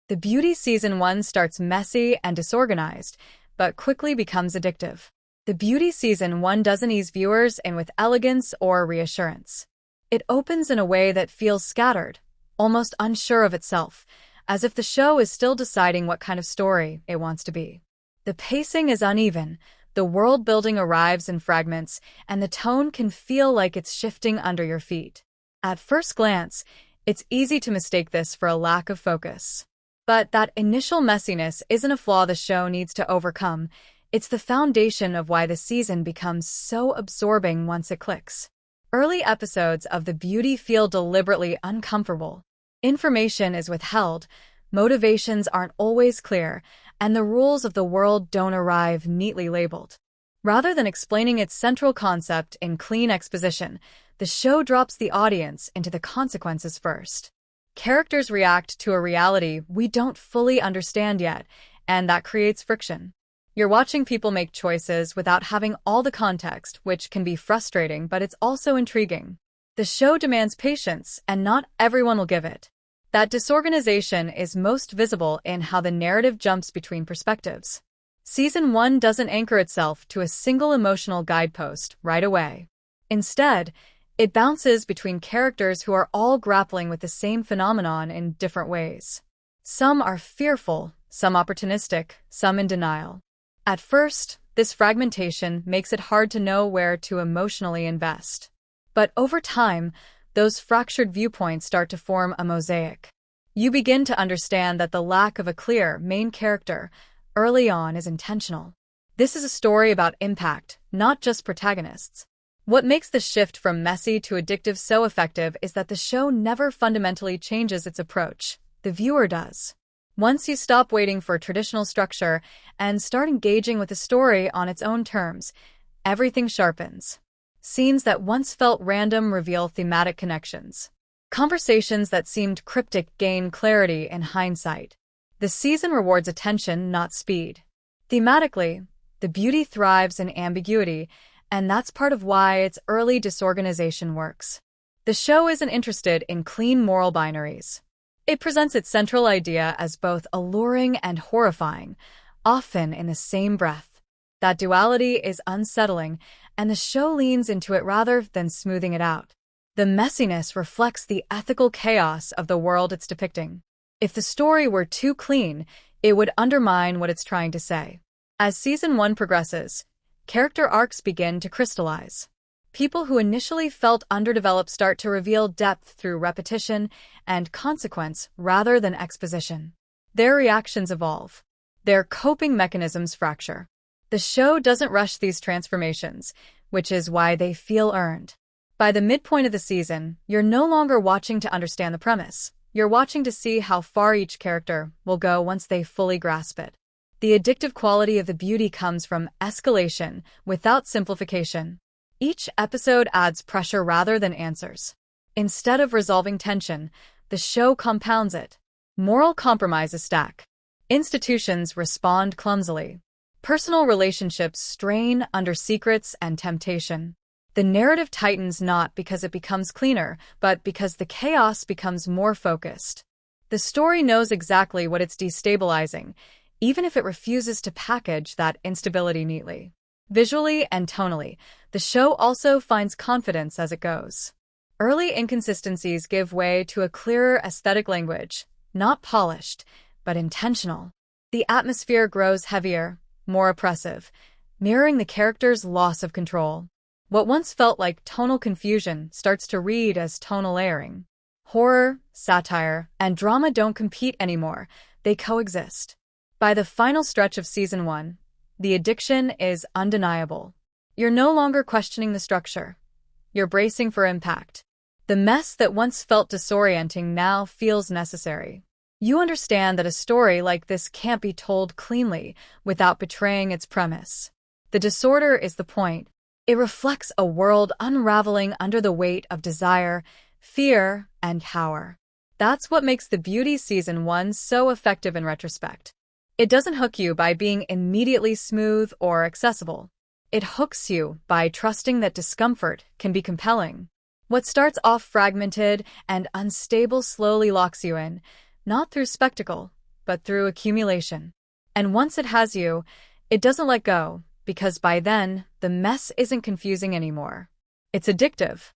The Beauty Season 1 starts messy and disorganized, but quickly becomes addictive. The Beauty Season 1 doesn't ease viewers in with elegance or reassurance. It opens in a way that feels scattered, almost unsure of itself, as if the show is still deciding what kind of story it wants to be. The pacing is uneven, the world-building arrives in fragments, and the tone can feel like it's shifting under your feet. At first glance, it's easy to mistake this for a lack of focus. But that initial messiness isn't a flaw the show needs to overcome. It's the foundation of why the season becomes so absorbing once it clicks. Early episodes of The Beauty feel deliberately uncomfortable. Information is withheld, motivations aren't always clear, and the rules of the world don't arrive neatly labeled. Rather than explaining its central concept in clean exposition, the show drops the audience into the consequences first. Characters react to a reality we don't fully understand yet, and that creates friction. You're watching people make choices without having all the context, which can be frustrating, but it's also intriguing. The show demands patience, and not everyone will give it. That disorganization is most visible in how the narrative jumps between perspectives. Season 1 doesn't anchor itself to a single emotional guidepost right away. Instead, it bounces between characters who are all grappling with the same phenomenon in different ways. Some are fearful, some opportunistic, some in denial. At first, this fragmentation makes it hard to know where to emotionally invest. But over time, those fractured viewpoints start to form a mosaic. You begin to understand that the lack of a clear main character early on is intentional. This is a story about impact, not just protagonists. What makes the shift from messy to addictive so effective is that the show never fundamentally changes its approach. The viewer does. Once you stop waiting for traditional structure and start engaging with the story on its own terms, everything sharpens. Scenes that once felt random reveal thematic connections. Conversations that seemed cryptic gain clarity in hindsight. The season rewards attention, not speed. Thematically, The Beauty thrives in ambiguity, and that's part of why its early disorganization works. The show isn't interested in clean moral binaries. It presents its central idea as both alluring and horrifying, often in the same breath. That duality is unsettling, and the show leans into it rather than smoothing it out. The messiness reflects the ethical chaos of the world it's depicting. If the story were too clean, it would undermine what it's trying to say. As Season 1 progresses, character arcs begin to crystallize. People who initially felt underdeveloped start to reveal depth through repetition and consequence rather than exposition. Their reactions evolve. Their coping mechanisms fracture. The show doesn't rush these transformations, which is why they feel earned. By the midpoint of the season, you're no longer watching to understand the premise. You're watching to see how far each character will go once they fully grasp it. The addictive quality of The Beauty comes from escalation without simplification. Each episode adds pressure rather than answers. Instead of resolving tension, the show compounds it. Moral compromises stack. Institutions respond clumsily. Personal relationships strain under secrets and temptation. The narrative tightens not because it becomes cleaner, but because the chaos becomes more focused. The story knows exactly what it's destabilizing, even if it refuses to package that instability neatly. Visually and tonally, the show also finds confidence as it goes. Early inconsistencies give way to a clearer aesthetic language, not polished, but intentional. The atmosphere grows heavier, more oppressive, mirroring the character's loss of control. What once felt like tonal confusion starts to read as tonal layering. Horror, satire, and drama don't compete anymore, they coexist. By the final stretch of Season 1, the addiction is undeniable. You're no longer questioning the structure. You're bracing for impact. The mess that once felt disorienting now feels necessary. You understand that a story like this can't be told cleanly without betraying its premise. The disorder is the point. It reflects a world unraveling under the weight of desire, fear, and power. That's what makes The Beauty Season 1 so effective in retrospect. It doesn't hook you by being immediately smooth or accessible. It hooks you by trusting that discomfort can be compelling. What starts off fragmented and unstable slowly locks you in, not through spectacle, but through accumulation. And once it has you, it doesn't let go, because by then, the mess isn't confusing anymore. It's addictive.